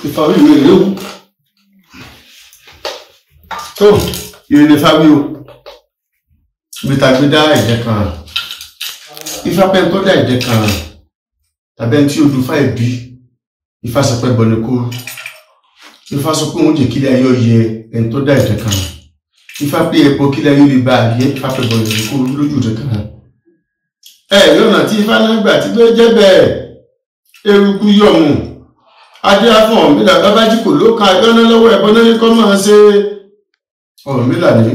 Ifá orí mi rèé o. Tó ìrìn Ifá wí o. Ibi tá gbé dá ẹ̀jẹ̀ kan. Ifá pẹ́ tó dá ẹ̀jẹ̀ kan. Tàbí ẹni tí ó dùn fá ìbí. Ifá sọ pé bọ̀ ní kó. Ifá sọ pé òun jẹ́ kílẹ̀ ayọ̀ yẹ ẹni tó dá ẹ̀jẹ̀ kan. Ifá pé epo kílẹ̀ ayọ̀ lè bá ayé. Ifá pẹ́ bọ̀ ní kó lójú ẹ̀jẹ̀ kan. Lọ́nà tí Ifá náà gbà tí ló jẹ́ bẹ́ẹ̀. Eruku yọ̀mù. Adé afọ Ọ̀rúnmìlà Babájí kò ló ka ẹgbẹ́ náà lọ́wọ́ ẹ̀bọ́n náà ní kọ́ máa ṣe Ọ̀rúnmìlà ní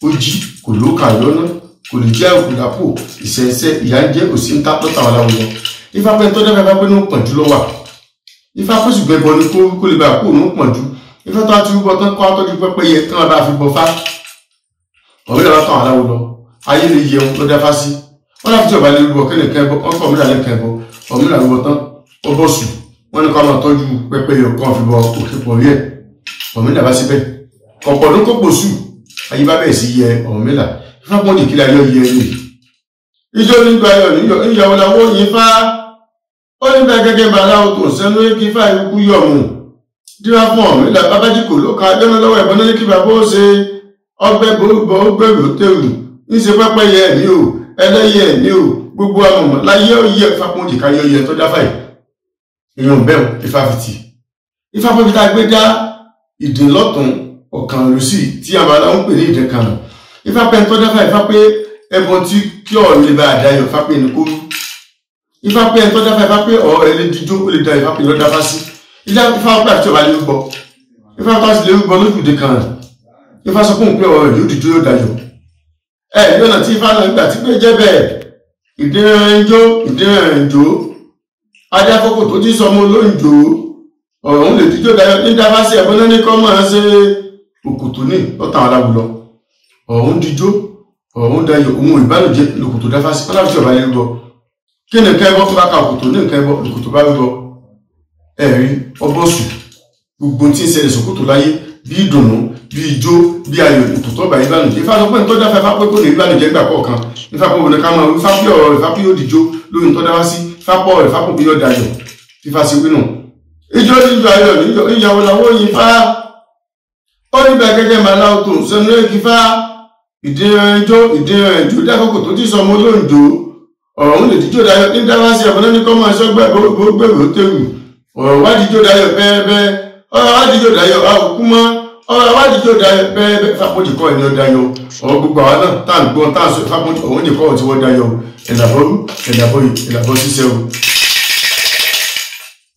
ojí kò ló ka lọ́nà kò lè jẹ́ òkúdàpò ìṣẹ̀ṣẹ̀ ìyá ń jẹ́ òsì ń ta lọ́ta wọn láwùjọ. Ifá pẹ́ tó dẹ́fẹ́ fẹ́ pé ní pọ̀jù ló wà. Ifá kó sì gbẹbọ ní kó lè bá kó ní pọ̀jù. Ifá tó ti rúbọ tán kó àtọ́jú pẹ́pẹ́ yẹ kán bá fi bọ fá. Ọ̀rúnmìlà lọ́ta wọn láwùjọ. Ayé lè yẹ wọn ló dáfá sí. Wọ́n láti jọba lè rúbọ kẹ́lẹ̀ kẹ́bọ ọkọ̀ Ọ̀rúnmìlà lè kẹ́bọ Ọ̀rúnmìlà rúbọ tán ó bọ́ sùn. Wọ́n ní ká máa tọ́jú pẹ́pẹ́ yọ kan fi bọ òkè pọ̀ rí ẹ̀. Ọ̀rúnmìlà bá síbẹ̀. Ọ̀pọ̀ ló kó pò sùn. Ayé bá bẹ̀rẹ̀ sí yẹ Ọ̀rúnmìlà. Ifá pọ́n ní kílẹ̀ ayọ̀ yẹ ẹni. Ijó nígbà ayọ̀ níyàwó làwọ̀ yín fá. Ó ní bẹ́ẹ̀ gẹ́gẹ́ bá aláwọ̀ tó sẹ́nu kí fá ikú yọ̀ mù. Díwá fún Ọ̀rúnmìlà Babájí kò ló ka ẹgbẹ́ lọ́wọ́ ẹ̀bọ́n ní kí bàbá ó ṣe ọgbẹ́ borúbọ ó gbèrò tèrù. Níṣe pẹ́pẹ́ yẹ ẹ̀mí o, ẹlẹ́yẹ ẹ̀mí o, gbogbo àmọ̀mọ̀ láyé ó yẹ Ifá pọ́n jìká yọ yẹ tó dáfà yìí. Èèyàn bẹ́ẹ̀ Ifá fìtì. Ifá pé tá gbé dá ìdè lọ́tún ọ̀kan lùsì tí àwọn aláwọ̀ ń pè ní ìdè kan. Ifá pé tó dáfà Ifá pé ẹbọn tí kí ọ̀rọ̀ lè bá àdáyọ̀ Ifá pé ní kó rú. Ifá pé tó dáfà Ifá pé ọ̀rọ̀ ẹ̀ lè dídó ó lè da Ifá pé lọ́ dáfá sí. Ifá pé àti ọba lè gbọ́. Ifá pé àti lè gbọ́ lójú ìdè kan. Ifá sọ fún pé ọ̀rọ̀ yóò dídó yóò dayọ̀. Lọ́nà tí Ifá náà gbà tí pé jẹ́ bẹ́ẹ̀ ìdínrẹ̀njó adé àkókò tó ti sọmọ olóńjó ọ̀rọ̀ òun lè díjó dayọ̀ ní dáfá sí ẹ̀bọ́n náà ní kọ́ máa ṣe òkùtù ní lọ́tàn aláwùlọ ọ̀rọ̀ ń díjó ọ̀rọ̀ ń dayọ̀ ohun ìbálòjẹ́ lòkùtù dáfá sí ọlá tí ọba yẹn rúbọ kí ni nǹkan ẹbọ tó bá ka òkùtù ní nǹkan ẹbọ lòkùtù bá rúbọ ẹ̀rí ọbọ̀sù gbogbo tí ń ṣẹlẹ̀ sòkùtù láyé bí ìdùnnú bí ijó bí ayọ̀ òkùtù ọba ìbálòjẹ́ Ifá sọ pé tó dáfá Ifá pé kò ní ìbálòjẹ́ gbà kọ̀ọ̀kan Ifá pé òun ká máa Ifá pé ọ̀rọ̀ Ifá pé yóò díjó lórí tó dáfá sí Ifá pọ̀ Ifá pọ̀ bí yóò dayọ̀ Ifá sí wínú ijó níjọ ayọ̀ níyàwó làwọ̀ yìí Fá ó ní bẹ́ẹ̀ gẹ́gẹ́ máa láwọ̀ tó sẹ́nu èkì Fá ìdínrẹ̀njó dákòkò tó ti sọmọ olóńjó ọ̀rọ̀ òun lè díjó dayọ̀ ní dáfá sí ẹ̀bọ̀n náà ní kọ́ máa ṣọ́gbẹ́ gbèrò tèrù ọ̀rọ̀ wá díjó dayọ̀ bẹ́ẹ̀ ọ̀rọ̀ wá díjó dayọ̀ àwòkú mọ́ ọ̀rọ̀ wá díjó dayọ̀ bẹ́ẹ̀ Fápọ́njì kọ́ ẹni ọ̀dayọ̀ ọ̀rọ̀ gbogbo àwọn náà tá à ń gbọ́n tá à ń sọ Fápọ́njì ọ̀hún nìkọ́ ọ̀ tí wọ́n dayọ̀ ẹ̀làbọ̀ ṣiṣẹ́ o.